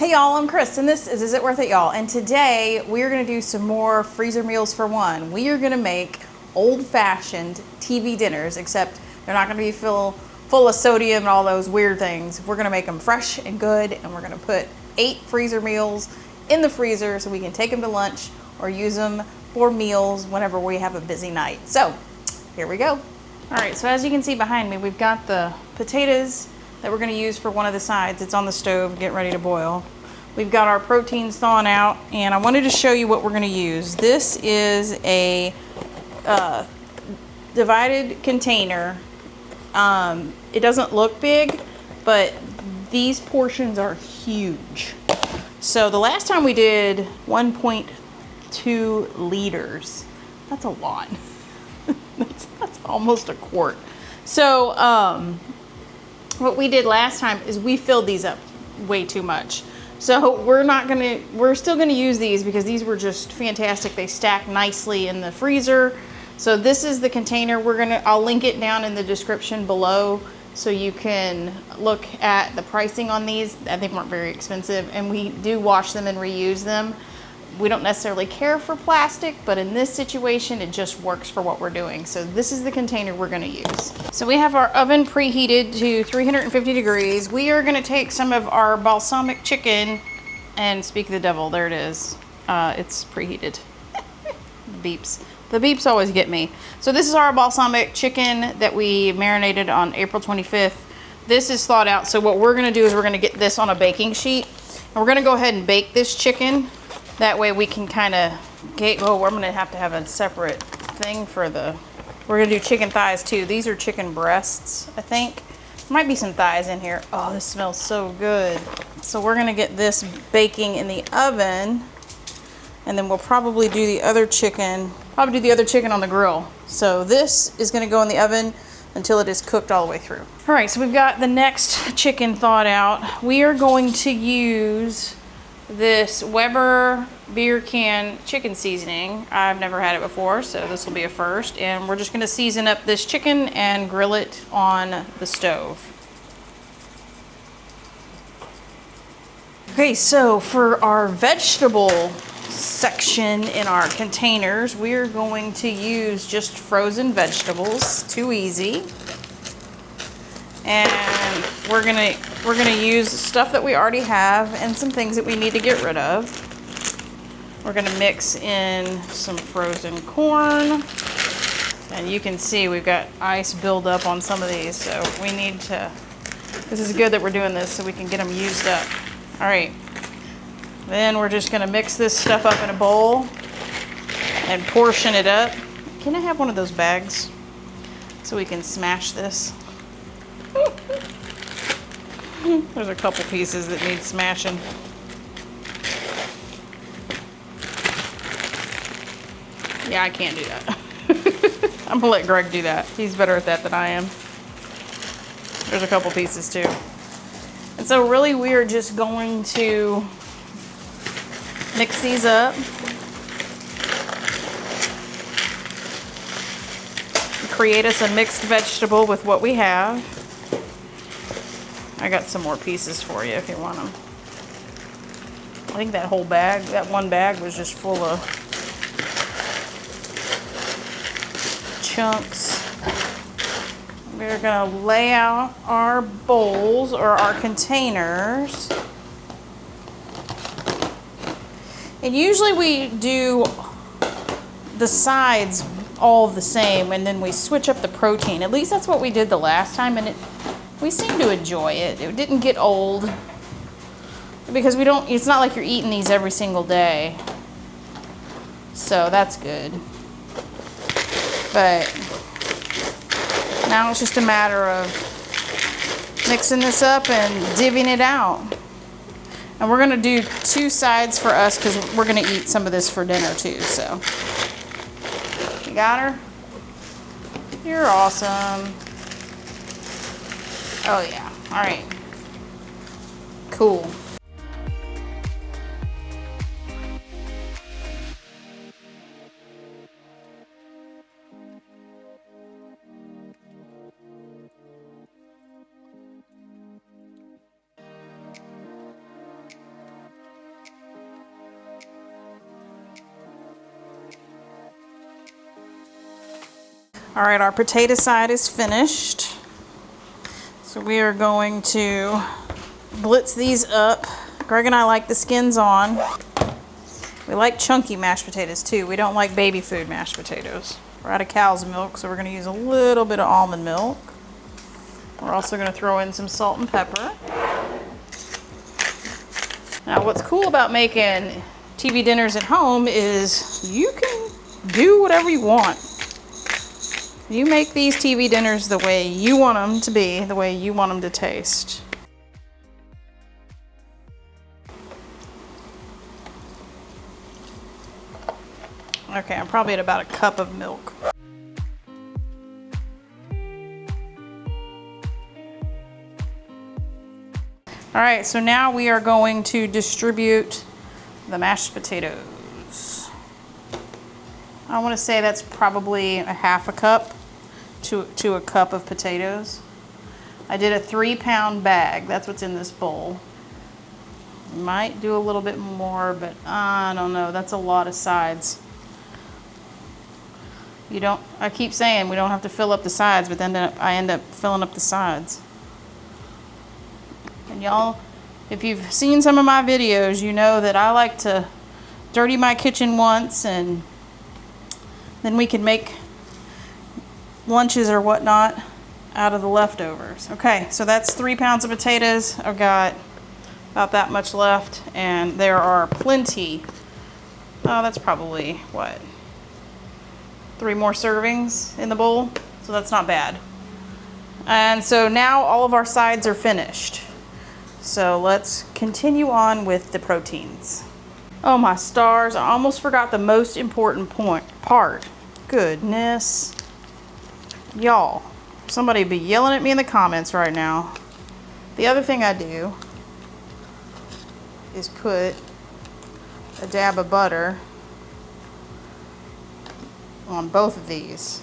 Hey y'all, I'm Chris and this is It Worth It, y'all? And today we are going to do some more freezer meals for one. We are going to make old-fashioned TV dinners, except they're not going to be full of sodium and all those weird things. We're going to make them fresh and good, and we're going to put 8 freezer meals in the freezer so we can take them to lunch or use them for meals whenever we have a busy night. So here we go. All right, so as you can see behind me, we've got the potatoes that we're going to use for one of the sides. It's on the stove, getting ready to boil. We've got our proteins thawing out, and I wanted to show you what we're going to use. This is a divided container. It doesn't look big, but these portions are huge. So the last time we did 1.2 liters. That's a lot. that's almost a quart. So what we did last time is we filled these up way too much. So we're still gonna use these because these were just fantastic. They stack nicely in the freezer. So this is the container. I'll link it down in the description below so you can look at the pricing on these. I think weren't very expensive, and we do wash them and reuse them. We don't necessarily care for plastic, but in this situation, it just works for what we're doing. So this is the container we're gonna use. So we have our oven preheated to 350 degrees. We are gonna take some of our balsamic chicken and speak the devil, there it is. It's preheated. Beeps. The beeps always get me. So this is our balsamic chicken that we marinated on April 25th. This is thawed out, so what we're gonna do is we're gonna get this on a baking sheet, and we're gonna go ahead and bake this chicken. That way we can kind of we're going to have a separate thing for we're going to do chicken thighs too. These are chicken breasts, I think. There might be some thighs in here. Oh, this smells so good. So we're going to get this baking in the oven, and then we'll probably do the other chicken on the grill. So this is going to go in the oven until it is cooked all the way through. All right, so we've got the next chicken thawed out. We are going to use this Weber beer can chicken seasoning. I've never had it before, so this will be a first. And we're just gonna season up this chicken and grill it on the stove. Okay, so for our vegetable section in our containers, we're going to use just frozen vegetables, too easy. And we're gonna use stuff that we already have and some things that we need to get rid of. We're gonna mix in some frozen corn, and you can see we've got ice buildup on some of these, so this is good that we're doing this so we can get them used up. All right, then we're just gonna mix this stuff up in a bowl and portion it up. Can I have one of those bags so we can smash this? There's a couple pieces that need smashing. Yeah, I can't do that. I'm gonna let Greg do that. He's better at that than I am. There's a couple pieces too. And so really we are just going to mix these up. Create us a mixed vegetable with what we have. I got some more pieces for you if you want them. I think that whole bag, that one bag was just full of chunks. We're gonna lay out our bowls or our containers. And usually we do the sides all the same, and then we switch up the protein. At least that's what we did the last time, and we seem to enjoy it. It didn't get old because it's not like you're eating these every single day. So that's good. But now it's just a matter of mixing this up and divvying it out. And we're gonna do 2 sides for us because we're gonna eat some of this for dinner too, so. You got her? You're awesome. Oh yeah, all right. Cool. All right, our potato side is finished. So we are going to blitz these up. Greg and I like the skins on. We like chunky mashed potatoes too. We don't like baby food mashed potatoes. We're out of cow's milk, so we're going to use a little bit of almond milk. We're also going to throw in some salt and pepper. Now, what's cool about making TV dinners at home is you can do whatever you want. You make these TV dinners the way you want them to be, the way you want them to taste. Okay, I'm probably at about a cup of milk. All right, so now we are going to distribute the mashed potatoes. I want to say that's probably a half a cup to a cup of potatoes. I did a 3-pound bag. That's what's in this bowl. Might do a little bit more, but I don't know. That's a lot of sides. I keep saying we don't have to fill up the sides, but then I end up filling up the sides. And y'all, if you've seen some of my videos, you know that I like to dirty my kitchen once, and then we can make lunches or whatnot out of the leftovers. Okay, so that's 3 pounds of potatoes. I've got about that much left, and there are plenty. Oh, that's probably, what, 3 more servings in the bowl? So that's not bad. And so now all of our sides are finished. So let's continue on with the proteins. Oh my stars, I almost forgot the most important part. Goodness. Y'all, somebody be yelling at me in the comments right now. The other thing I do is put a dab of butter on both of these.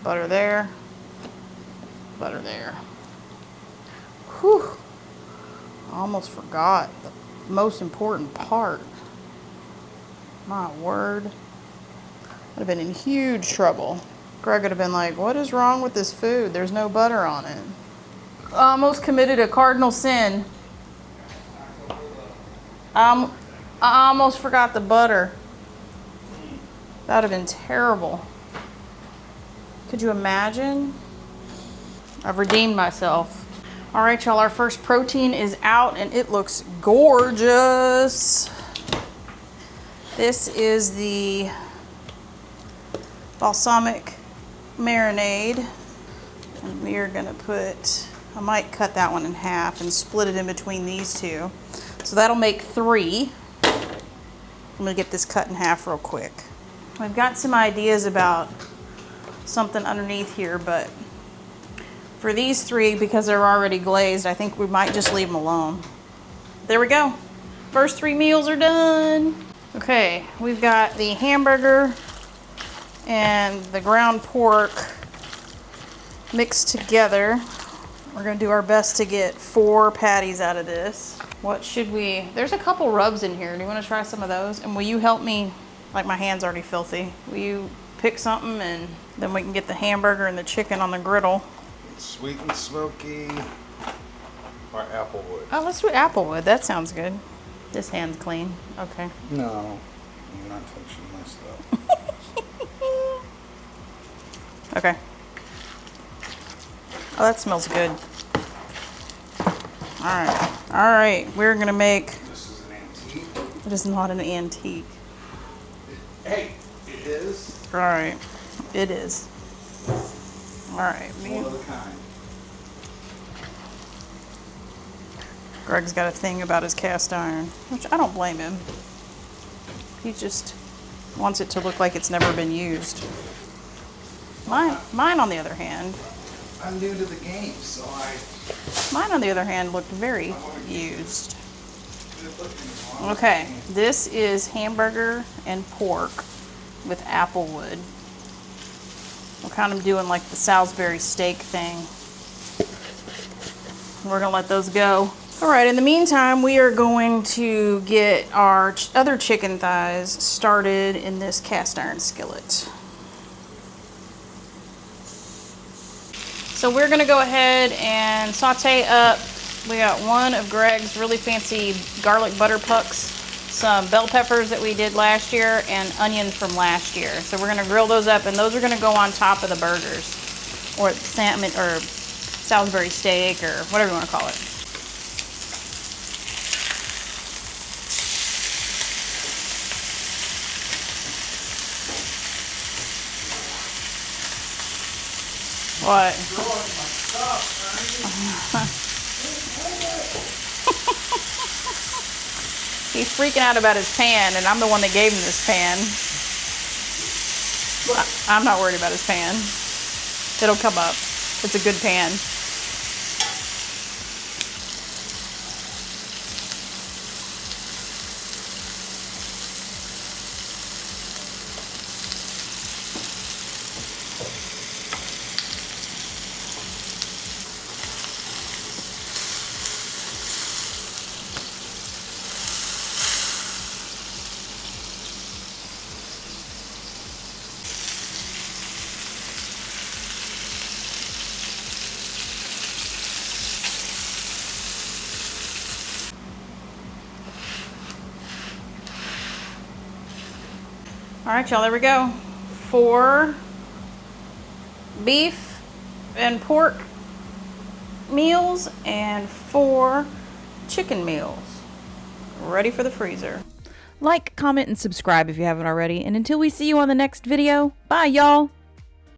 Butter there, butter there. Whew, I almost forgot the most important part. My word. I'd have been in huge trouble. Greg would have been like, what is wrong with this food? There's no butter on it. I almost committed a cardinal sin. I almost forgot the butter. That would have been terrible. Could you imagine? I've redeemed myself. All right, y'all, our first protein is out and it looks gorgeous. This is the balsamic marinade. And we are gonna I might cut that one in half and split it in between these two. So that'll make 3. I'm gonna get this cut in half real quick. I've got some ideas about something underneath here, but for these 3, because they're already glazed, I think we might just leave them alone. There we go. First 3 meals are done. Okay, we've got the hamburger and the ground pork mixed together. We're gonna do our best to get 4 patties out of this. What should there's a couple rubs in here. Do you wanna try some of those? And will you help me, like my hand's already filthy. Will you pick something and then we can get the hamburger and the chicken on the griddle. Sweet and smoky or applewood? Oh, let's do applewood. That sounds good. This hand's clean. Okay. No, I'm not touching my stuff. Okay. Oh, that smells good. All right. All right. We're going to make... This is an antique. It is not an antique. Hey, it is. All right. It is. All right. One of a kind. Greg's got a thing about his cast iron, which I don't blame him. He just wants it to look like it's never been used. Mine on the other hand. I'm new to the game, so Mine on the other hand looked very used. Okay, this is hamburger and pork with applewood. We're kind of doing like the Salisbury steak thing. We're gonna let those go. All right, in the meantime, we are going to get our other chicken thighs started in this cast iron skillet. So we're gonna go ahead and saute up. We got one of Greg's really fancy garlic butter pucks, some bell peppers that we did last year, and onions from last year. So we're gonna grill those up, and those are gonna go on top of the burgers, or salmon, or Salisbury steak, or whatever you wanna call it. What? He's freaking out about his pan, and I'm the one that gave him this pan. I'm not worried about his pan. It'll come up. It's a good pan. All right, y'all, there we go. 4 beef and pork meals and 4 chicken meals. Ready for the freezer. Like, comment, and subscribe if you haven't already. And until we see you on the next video, bye, y'all.